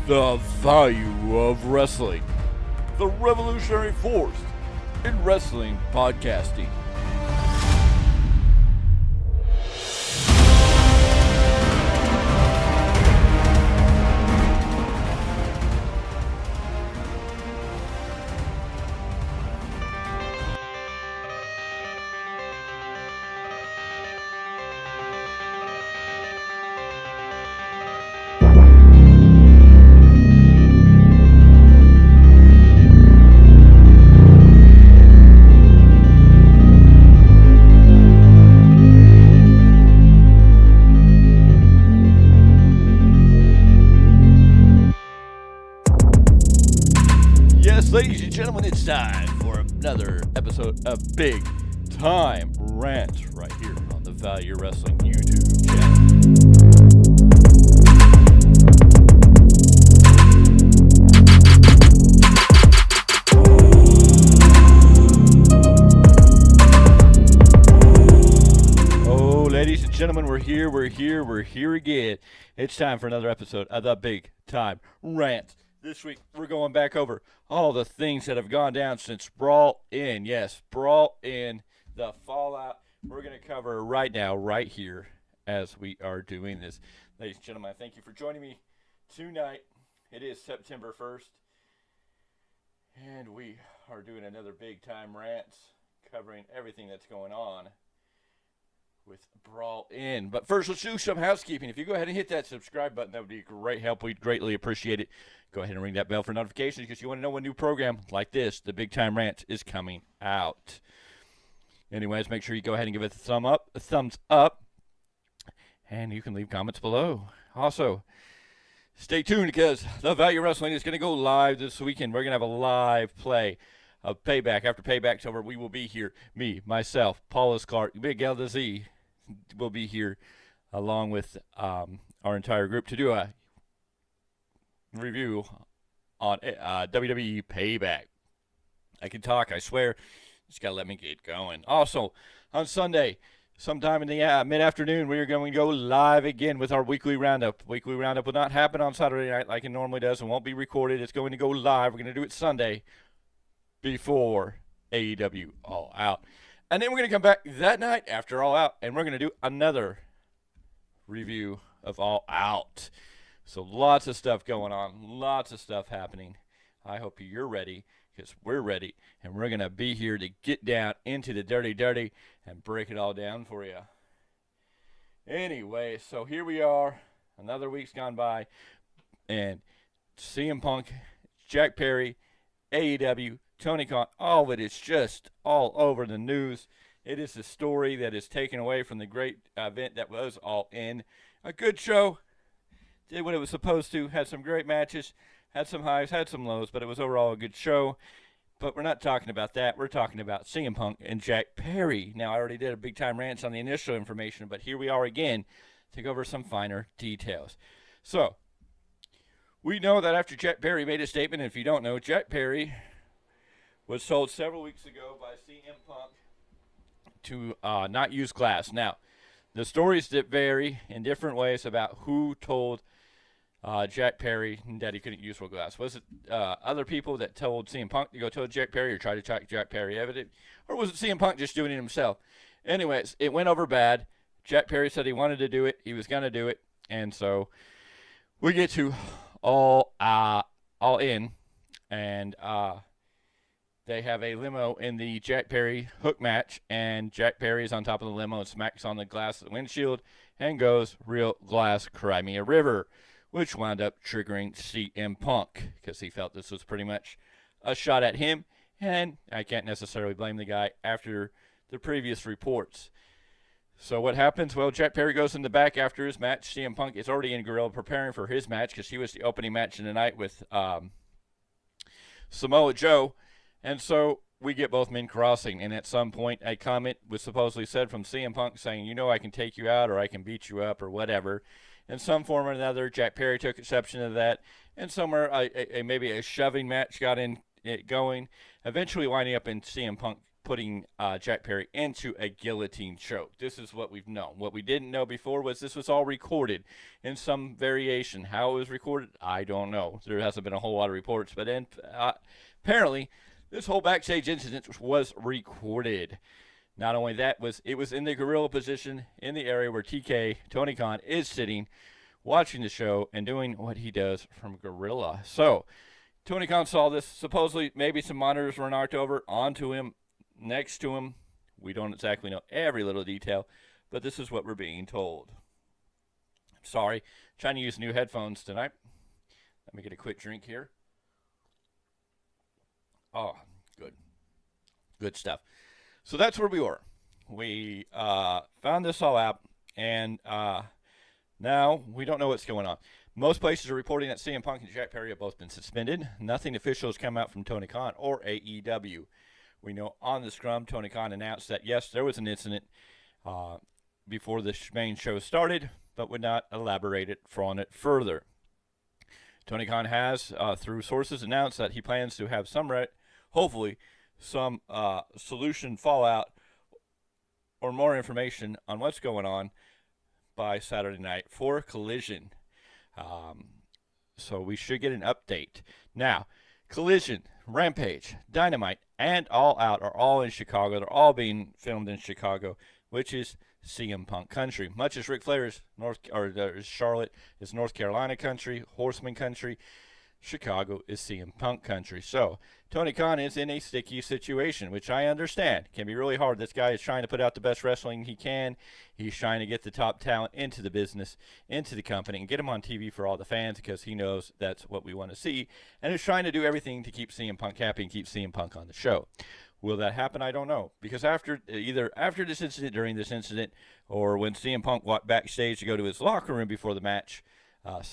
The value of wrestling. The revolutionary force in wrestling podcasting. Ladies and gentlemen, it's time for another episode of Big Time Rants right here on the Value Wrestling YouTube channel. Oh, ladies and gentlemen, we're here again. It's time for another episode of the Big Time Rants. This week, we're going back over all the things that have gone down since Brawl In. Yes, Brawl In, the fallout. We're going to cover right now, right here, as we are doing this. Ladies and gentlemen, thank you for joining me tonight. It is September 1st, and we are doing another Big Time Rants, covering everything that's going on with Brawl In. But first, let's do some housekeeping. If you go ahead and hit that subscribe button, that would be a great help. We'd greatly appreciate it. Go ahead and ring that bell for notifications because you want to know when a new program like this, the Big Time Rant, is coming out. Anyways, make sure you go ahead and give it a thumbs up, and you can leave comments below. Also, stay tuned because the Value Wrestling is going to go live this weekend. We're going to have a live play of Payback. After Payback's over, we will be here. Me, myself, Paulus Clark, Big L to Z will be here along with our entire group to do a review on WWE Payback. I can talk, I swear. Just got to let me get going. Also, on Sunday, sometime in the mid-afternoon, we are going to go live again with our weekly roundup. Weekly roundup will not happen on Saturday night like it normally does and won't be recorded. It's going to go live. We're going to do it Sunday before AEW All Out. And then we're going to come back that night after All Out, and we're going to do another review of All Out. So lots of stuff going on, lots of stuff happening. I hope you're ready because we're ready, and we're going to be here to get down into the dirty and break it all down for you. Anyway, so here we are. Another week's gone by, and CM Punk, Jack Perry, AEW, Tony Khan, all of it is just all over the news. It is a story that is taken away from the great event that was All In. A good show. Did what it was supposed to. Had some great matches. Had some highs, had some lows, but it was overall a good show. But we're not talking about that. We're talking about CM Punk and Jack Perry. Now, I already did a Big Time Rants on the initial information, but here we are again to go over some finer details. So, we know that after Jack Perry made a statement, and if you don't know, Jack Perry was told several weeks ago by CM Punk to not use glass. Now, the stories that vary in different ways about who told Jack Perry that he couldn't use real glass. Was it other people that told CM Punk to go tell Jack Perry or try to track Jack Perry evidence? Or was it CM Punk just doing it himself? Anyways, it went over bad. Jack Perry said he wanted to do it. He was going to do it. And so we get to All In. And they have a limo in the Jack Perry hook match. And Jack Perry is on top of the limo and smacks on the glass of the windshield and goes, "Real glass, cry me a river," which wound up triggering CM Punk because he felt this was pretty much a shot at him, and I can't necessarily blame the guy after the previous reports. So what happens? Well, Jack Perry goes in the back after his match. CM Punk is already in Gorilla preparing for his match because he was the opening match in the night with Samoa Joe, and so we get both men crossing, and at some point a comment was supposedly said from CM Punk saying, "You know, I can take you out or I can beat you up or whatever." In some form or another, Jack Perry took exception to that, and somewhere maybe a shoving match got it going, eventually winding up in CM Punk putting Jack Perry into a guillotine choke. This is what we've known. What we didn't know before was this was all recorded in some variation. How it was recorded, I don't know. There hasn't been a whole lot of reports, but apparently this whole backstage incident was recorded. Not only that, it was in the gorilla position in the area where Tony Khan is sitting, watching the show and doing what he does from gorilla. So Tony Khan saw this. Supposedly, maybe some monitors were knocked over onto him, next to him. We don't exactly know every little detail, but this is what we're being told. Sorry, trying to use new headphones tonight. Let me get a quick drink here. Oh, good. Good stuff. So that's where we were. We found this all out, and now we don't know what's going on. Most places are reporting that CM Punk and Jack Perry have both been suspended. Nothing official has come out from Tony Khan or AEW. We know on the scrum, Tony Khan announced that, yes, there was an incident before the main show started, but would not elaborate on it further. Tony Khan has, through sources, announced that he plans to have hopefully, some solution fallout or more information on what's going on by Saturday night for Collision. So we should get an update. Now, Collision, Rampage, Dynamite, and All Out are all in Chicago. They're all being filmed in Chicago, which is CM Punk country. Much as Ric Flair's Charlotte is North Carolina country, Horseman country, Chicago is CM Punk country. So Tony Khan is in a sticky situation, which I understand. It can be really hard. This guy is trying to put out the best wrestling he can. He's trying to get the top talent into the business, into the company, and get him on TV for all the fans because he knows that's what we want to see. And he's trying to do everything to keep CM Punk happy and keep CM Punk on the show. Will that happen? I don't know. Because either after this incident, during this incident, or when CM Punk walked backstage to go to his locker room before the match,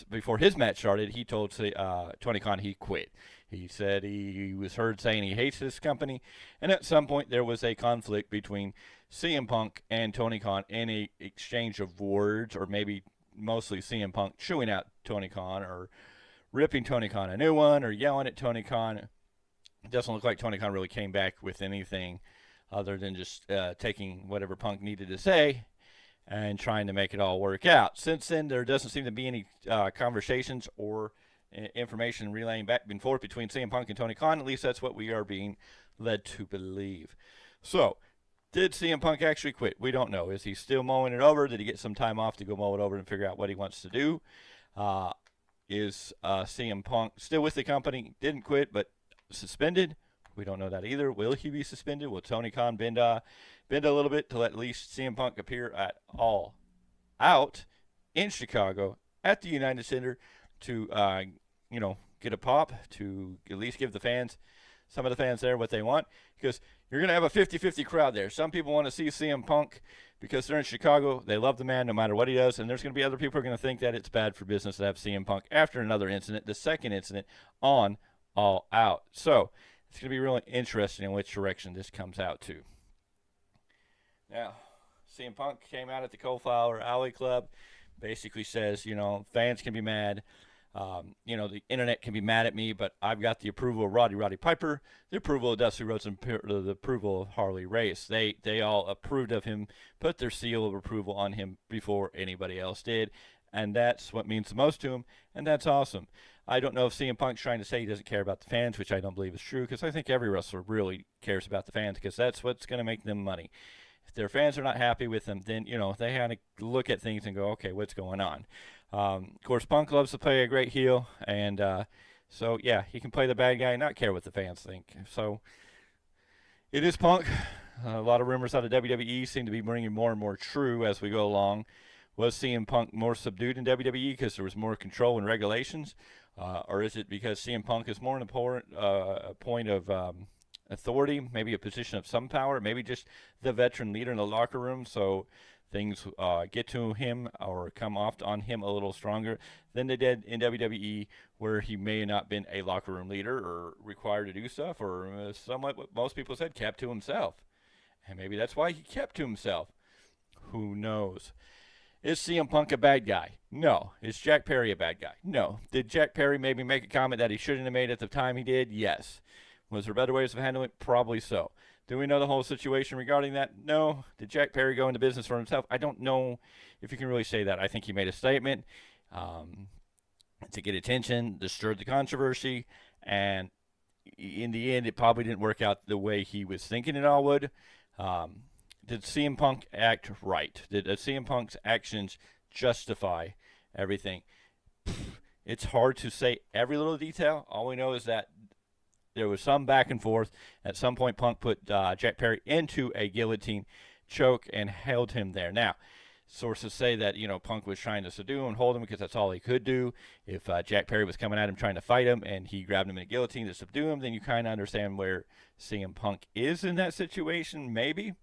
before his match started, he told Tony Khan he quit. He said he was heard saying he hates this company, and at some point there was a conflict between CM Punk and Tony Khan in a exchange of words, or maybe mostly CM Punk chewing out Tony Khan or ripping Tony Khan a new one or yelling at Tony Khan. It doesn't look like Tony Khan really came back with anything other than just taking whatever Punk needed to say and trying to make it all work out. Since then, there doesn't seem to be any conversations or information relaying back and forth between CM Punk and Tony Khan. At least that's what we are being led to believe. So, did CM Punk actually quit? We don't know. Is he still mulling it over? Did he get some time off to go mull it over and figure out what he wants to do? Is CM Punk still with the company? Didn't quit, but suspended? We don't know that either. Will he be suspended? Will Tony Khan bend a little bit to let at least CM Punk appear at All Out in Chicago at the United Center to, get a pop, to at least give some of the fans there what they want? Because you're going to have a 50-50 crowd there. Some people want to see CM Punk because they're in Chicago. They love the man no matter what he does. And there's going to be other people who are going to think that it's bad for business to have CM Punk after another incident, the second incident, on All Out. So it's going to be really interesting in which direction this comes out to. Now, CM Punk came out at the Coldflower Alley Club, basically says, fans can be mad. The internet can be mad at me, but I've got the approval of Roddy Piper, the approval of Dusty Rhodes, and the approval of Harley Race. They all approved of him, put their seal of approval on him before anybody else did, and that's what means the most to him, and that's awesome. I don't know if CM Punk's trying to say he doesn't care about the fans, which I don't believe is true, because I think every wrestler really cares about the fans, because that's what's going to make them money. If their fans are not happy with them, then, they have to look at things and go, okay, what's going on? Of course, Punk loves to play a great heel, and so, yeah, he can play the bad guy and not care what the fans think. So it is Punk. A lot of rumors out of WWE seem to be bringing more and more true as we go along. Was CM Punk more subdued in WWE because there was more control and regulations? Or is it because CM Punk is more important a point of authority, maybe a position of some power, maybe just the veteran leader in the locker room, so things get to him or come off on him a little stronger than they did in WWE, where he may have not been a locker room leader or required to do stuff, or somewhat what most people said, kept to himself. And maybe that's why he kept to himself. Who knows? Is CM Punk a bad guy? No. Is Jack Perry a bad guy? No. Did Jack Perry maybe make a comment that he shouldn't have made at the time he did? Yes. Was there better ways of handling it? Probably so. Do we know the whole situation regarding that? No. Did Jack Perry go into business for himself? I don't know if you can really say that. I think he made a statement um, to get attention, to stir the controversy, and in the end, it probably didn't work out the way he was thinking it all would. Um, did CM Punk act right? Did CM Punk's actions justify everything? It's hard to say every little detail. All we know is that there was some back and forth. At some point, Punk put Jack Perry into a guillotine choke and held him there. Now, sources say that Punk was trying to subdue him, hold him because that's all he could do. If Jack Perry was coming at him trying to fight him and he grabbed him in a guillotine to subdue him, then you kind of understand where CM Punk is in that situation, maybe.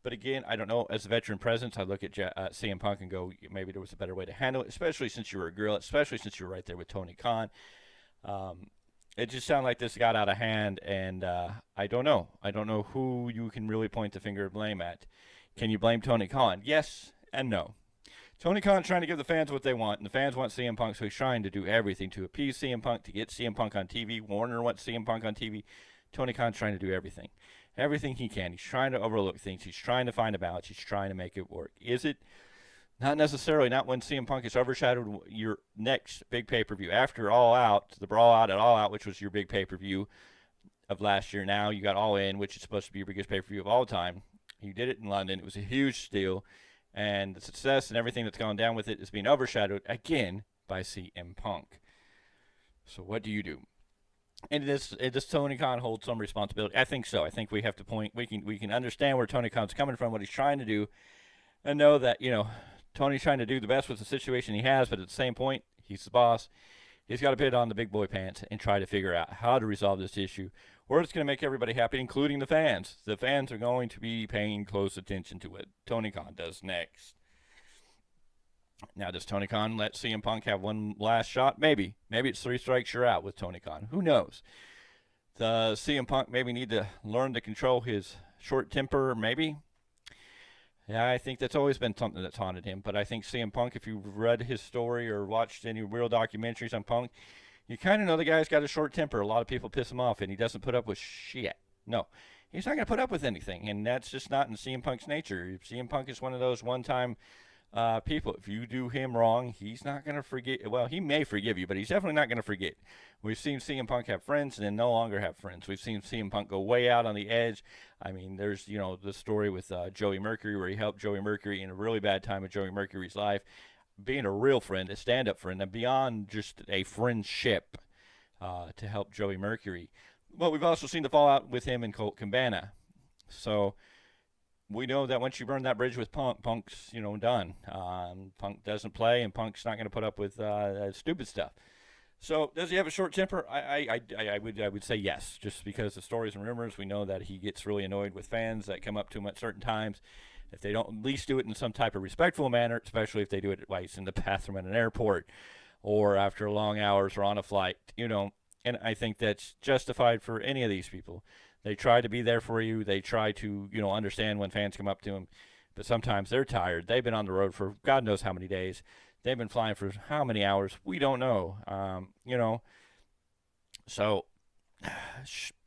But again, I don't know. As a veteran presence, I look at CM Punk and go, maybe there was a better way to handle it, especially since you were a gorilla, especially since you were right there with Tony Khan. It just sounded like this got out of hand, and I don't know. I don't know who you can really point the finger of blame at. Can you blame Tony Khan? Yes and no. Tony Khan's trying to give the fans what they want, and the fans want CM Punk, so he's trying to do everything to appease CM Punk, to get CM Punk on TV. Warner wants CM Punk on TV. Tony Khan's trying to do everything. Everything he can. He's trying to overlook things. He's trying to find a balance. He's trying to make it work. Is it? Not necessarily. Not when CM Punk has overshadowed your next big pay-per-view. After All Out, the Brawl Out at All Out, which was your big pay-per-view of last year. Now you got All In, which is supposed to be your biggest pay-per-view of all time. You did it in London. It was a huge deal. And the success and everything that's gone down with it is being overshadowed, again, by CM Punk. So what do you do? And does Tony Khan hold some responsibility? I think so. I think we have to point. We can understand where Tony Khan's coming from, what he's trying to do, and know that Tony's trying to do the best with the situation he has. But at the same point, he's the boss. He's got to put on the big boy pants and try to figure out how to resolve this issue, or it's going to make everybody happy, including the fans. The fans are going to be paying close attention to what Tony Khan does next. Now, does Tony Khan let CM Punk have one last shot? Maybe. Maybe it's 3 strikes, you're out with Tony Khan. Who knows? Does CM Punk maybe need to learn to control his short temper? Maybe. Yeah, I think that's always been something that's haunted him. But I think CM Punk, if you've read his story or watched any real documentaries on Punk, you kind of know the guy's got a short temper. A lot of people piss him off, and he doesn't put up with shit. No. He's not going to put up with anything, and that's just not in CM Punk's nature. CM Punk is one of those one-time people. If you do him wrong, he's not going to forget. Well, he may forgive you, but he's definitely not going to forget. We've seen CM Punk have friends and then no longer have friends. We've seen CM Punk go way out on the edge. I mean, there's the story with Joey Mercury, where he helped Joey Mercury in a really bad time of Joey Mercury's life, being a real friend, a stand-up friend, and beyond just a friendship to help Joey Mercury. But we've also seen the fallout with him and Colt Cabana. So we know that once you burn that bridge with Punk, Punk's done. Punk doesn't play, and Punk's not going to put up with stupid stuff. So does he have a short temper? I would say yes, just because the stories and rumors, we know that he gets really annoyed with fans that come up to him at certain times. If they don't at least do it in some type of respectful manner, especially if they do it while he's in the bathroom at an airport or after long hours or on a flight, and I think that's justified for any of these people. They try to be there for you. They try to, understand when fans come up to them. But sometimes they're tired. They've been on the road for God knows how many days. They've been flying for how many hours? We don't know. So,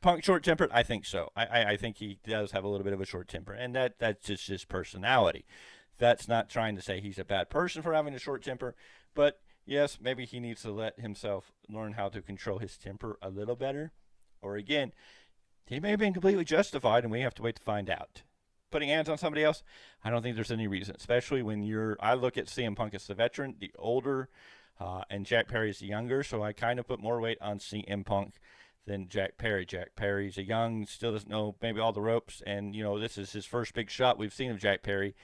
Punk short-tempered? I think so. I think he does have a little bit of a short temper. And that's just his personality. That's not trying to say he's a bad person for having a short temper. But, yes, maybe he needs to let himself learn how to control his temper a little better. Or, again, he may have been completely justified, and we have to wait to find out. Putting hands on somebody else, I don't think there's any reason, especially when I look at CM Punk as the veteran, the older, and Jack Perry is the younger, so I kind of put more weight on CM Punk than Jack Perry. Jack Perry's a young, still doesn't know maybe all the ropes, and, this is his first big shot we've seen of Jack Perry,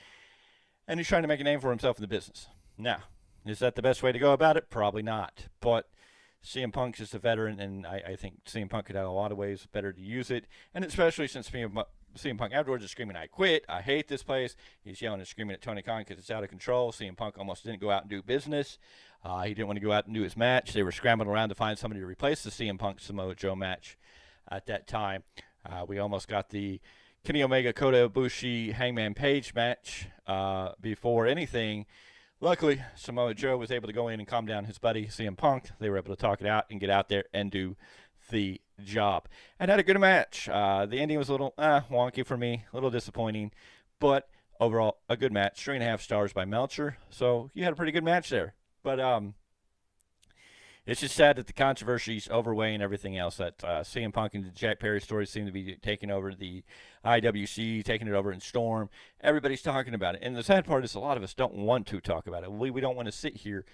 and he's trying to make a name for himself in the business. Now, is that the best way to go about it? Probably not, but CM Punk's just a veteran, and I think CM Punk could have a lot of ways better to use it, and especially since CM Punk afterwards is screaming, "I quit, I hate this place." He's yelling and screaming at Tony Khan because it's out of control. CM Punk almost didn't go out and do business. He didn't want to go out and do his match. They were scrambling around to find somebody to replace the CM Punk Samoa Joe match at that time. We almost got the Kenny Omega Kota Ibushi Hangman Page match before anything. Luckily, Samoa Joe was able to go in and calm down his buddy, CM Punk. They were able to talk it out and get out there and do the job and had a good match. The ending was a little wonky for me, a little disappointing, but overall a good match. 3.5 stars by Melcher. So you had a pretty good match there. But it's just sad that the controversies overweighing everything else. That CM Punk and the Jack Perry stories seem to be taking over the IWC, taking it over in Storm. Everybody's talking about it. And the sad part is a lot of us don't want to talk about it. We don't want to sit here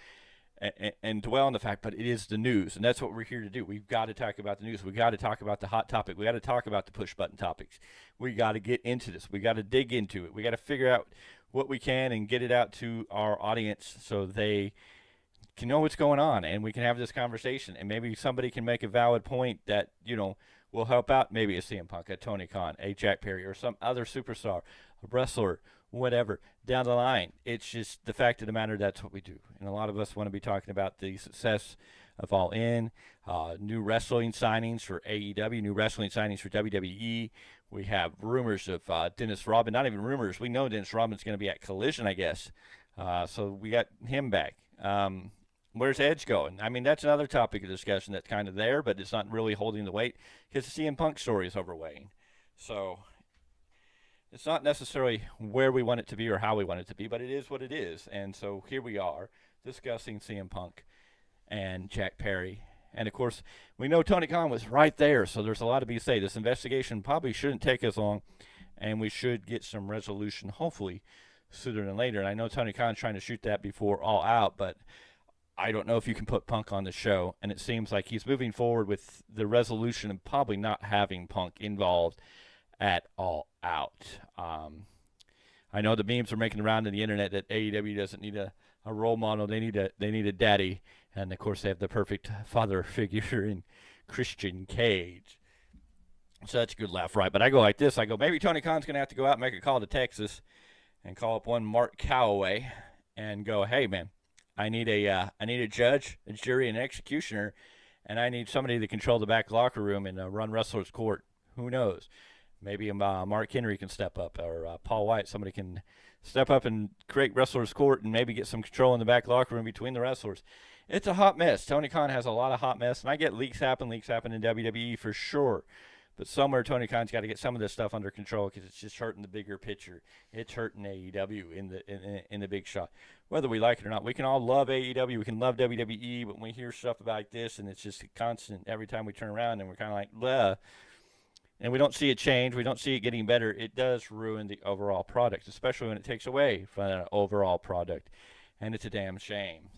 and dwell on the fact, but it is the news, and that's what we're here to do. We've got to talk about the news. We've got to talk about the hot topic. We've got to talk about the push-button topics. We got to get into this. We got to dig into it. We got to figure out what we can and get it out to our audience so they can know what's going on, and we can have this conversation, and maybe somebody can make a valid point that, will help out maybe a CM Punk, a Tony Khan, a Jack Perry, or some other superstar, a wrestler, whatever, down the line. It's just the fact of the matter, that's what we do. And a lot of us want to be talking about the success of All In, new wrestling signings for AEW, new wrestling signings for WWE. We have rumors of Dennis Rodman, not even rumors. We know Dennis Rodman's going to be at Collision, I guess. So we got him back. Where's Edge going? I mean, that's another topic of discussion that's kind of there, but it's not really holding the weight because the CM Punk story is overweighing. So it's not necessarily where we want it to be or how we want it to be, but it is what it is. And so here we are discussing CM Punk and Jack Perry. And, of course, we know Tony Khan was right there, so there's a lot to be said. This investigation probably shouldn't take as long, and we should get some resolution, hopefully, sooner than later. And I know Tony Khan's trying to shoot that before All Out, but I don't know if you can put Punk on the show. And it seems like he's moving forward with the resolution of probably not having Punk involved at All Out. I know the memes are making around on the internet that AEW doesn't need a role model. They need a daddy. And, of course, they have the perfect father figure in Christian Cage. So that's a good laugh, right? But I go like this. I go, maybe Tony Khan's going to have to go out and make a call to Texas and call up one Mark Calloway and go, hey, man, I need a judge, a jury, an executioner, and I need somebody to control the back locker room and run Wrestler's Court. Who knows? Maybe Mark Henry can step up, or Paul White. Somebody can step up and create Wrestler's Court and maybe get some control in the back locker room between the wrestlers. It's a hot mess. Tony Khan has a lot of hot mess, and I get leaks happen in WWE for sure. But somewhere Tony Khan's got to get some of this stuff under control because it's just hurting the bigger picture. It's hurting AEW in the big shot. Whether we like it or not, we can all love AEW. We can love WWE, but when we hear stuff about this and it's just constant every time we turn around and we're kind of like, bleh, and we don't see it change, we don't see it getting better, it does ruin the overall product, especially when it takes away from that overall product. And it's a damn shame.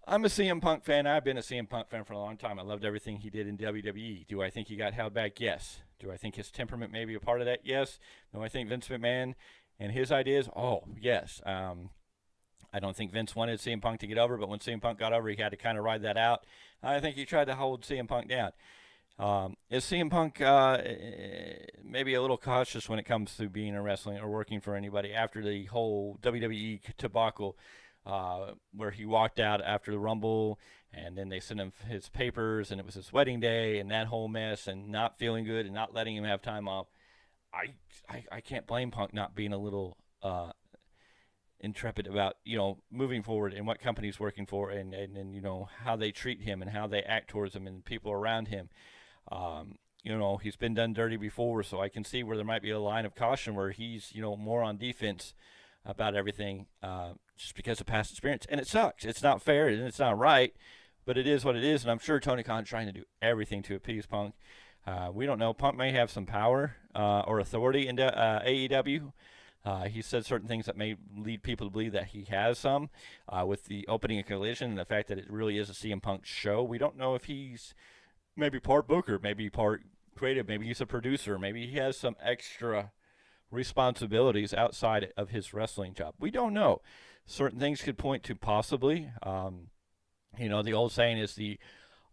I'm a CM Punk fan. I've been a CM Punk fan for a long time. I loved everything he did in WWE. Do I think he got held back? Yes. Do I think his temperament may be a part of that? Yes. Do I think Vince McMahon and his ideas? Oh, yes. I don't think Vince wanted CM Punk to get over, but when CM Punk got over, he had to kind of ride that out. I think he tried to hold CM Punk down. Is CM Punk maybe a little cautious when it comes to being a wrestling or working for anybody after the whole WWE debacle? Where he walked out after the Rumble, and then they sent him his papers, and it was his wedding day, and that whole mess, and not feeling good, and not letting him have time off. I can't blame Punk not being a little intrepid about moving forward and what company's working for, and how they treat him and how they act towards him and people around him. He's been done dirty before, so I can see where there might be a line of caution where he's more on defense about everything. Just because of past experience. And it sucks. It's not fair and it's not right, but it is what it is. And I'm sure Tony Khan's trying to do everything to appease Punk. We don't know. Punk may have some power or authority in AEW. He said certain things that may lead people to believe that he has some with the opening of Collision and the fact that it really is a CM Punk show. We don't know if he's maybe part booker, maybe part creative, maybe he's a producer, maybe he has some extra responsibilities outside of his wrestling job. We don't know. Certain things could point to possibly, the old saying is the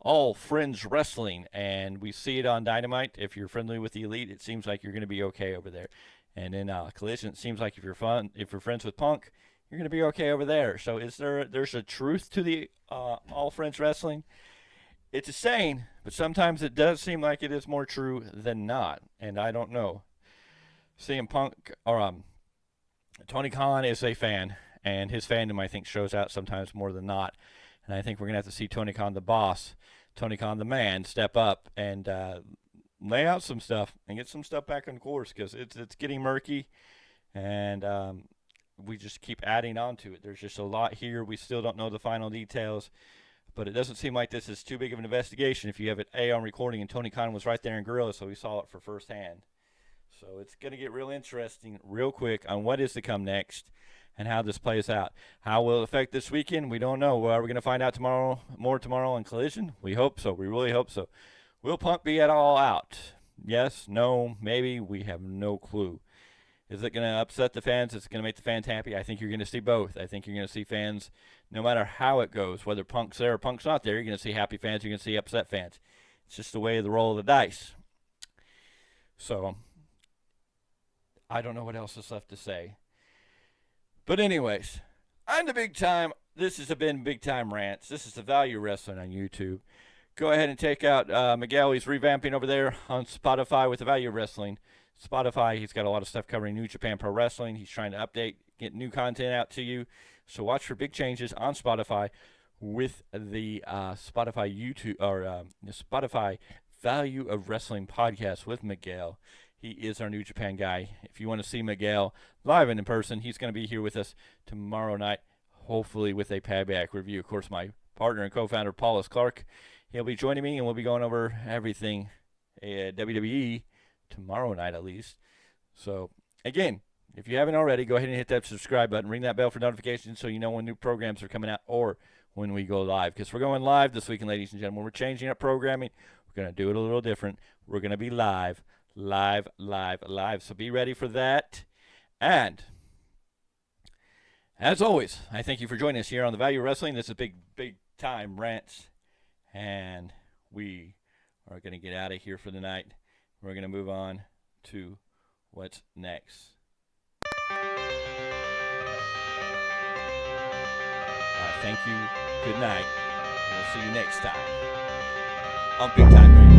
all friends wrestling, and we see it on Dynamite. If you're friendly with the Elite, it seems like you're going to be okay over there. And in Collision, it seems like if you're friends with Punk, you're going to be okay over there. So there's a truth to the all friends wrestling? It's a saying, but sometimes it does seem like it is more true than not, and I don't know. CM Punk or Tony Khan is a fan, and his fandom, I think, shows out sometimes more than not. And I think we're going to have to see Tony Khan, the boss, Tony Khan, the man, step up and lay out some stuff and get some stuff back on course because it's getting murky, and we just keep adding on to it. There's just a lot here. We still don't know the final details, but it doesn't seem like this is too big of an investigation if you have it on recording, and Tony Khan was right there in Gorilla, so we saw it for firsthand. So it's going to get real interesting real quick on what is to come next and how this plays out. How will it affect this weekend? We don't know. Well, are we going to find out more tomorrow on Collision? We hope so. We really hope so. Will Punk be at all out? Yes, no, maybe. We have no clue. Is it going to upset the fans? Is it going to make the fans happy? I think you're going to see both. I think you're going to see fans, no matter how it goes, whether Punk's there or Punk's not there, you're going to see happy fans, you're going to see upset fans. It's just the way of the roll of the dice. So, I don't know what else is left to say. But anyways, on the Big Time, this has been Big Time Rants. This is the Value Wrestling on YouTube. Go ahead and take out Miguel. He's revamping over there on Spotify with the Value Wrestling. Spotify, he's got a lot of stuff covering New Japan Pro Wrestling. He's trying to update, get new content out to you. So watch for big changes on Spotify with the Spotify YouTube or the Spotify Value of Wrestling podcast with Miguel. He is our New Japan guy. If you want to see Miguel live and in person, he's going to be here with us tomorrow night, hopefully with a payback review. Of course, my partner and co-founder, Paulus Clark, he'll be joining me, and we'll be going over everything WWE tomorrow night at least. So, again, if you haven't already, go ahead and hit that subscribe button. Ring that bell for notifications so you know when new programs are coming out or when we go live. Because we're going live this weekend, ladies and gentlemen. We're changing up programming. We're going to do it a little different. We're going to be live. So be ready for that. And as always, I thank you for joining us here on the Value Wrestling. This is Big Time Rants. And we are going to get out of here for the night. We're going to move on to what's next. Thank you. Good night. We'll see you next time on Big Time Rants.